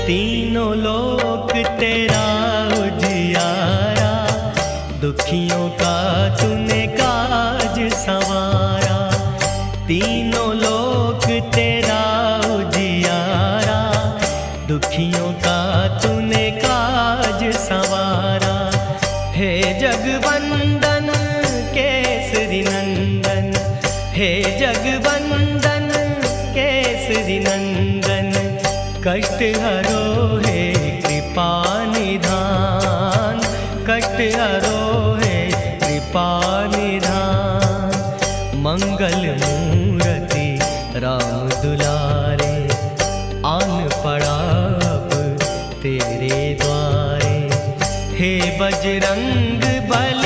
तीनों लोक तेरा उजियारा, दुखियों का तूने काज संवारा। तीनों लोक तेरा उजियारा, दुखियों का तूने काज संवारा। हे जगवंदन केसरी नंदन, हे जगवंदन केसरी नंदन, कष्ट हरो हे कृपा निधान, कष्ट हरो हे कृपा निधान। मंगल मूर्ति राम दुलारे, आन पड़ा अब तेरे द्वारे। हे बजरंग बल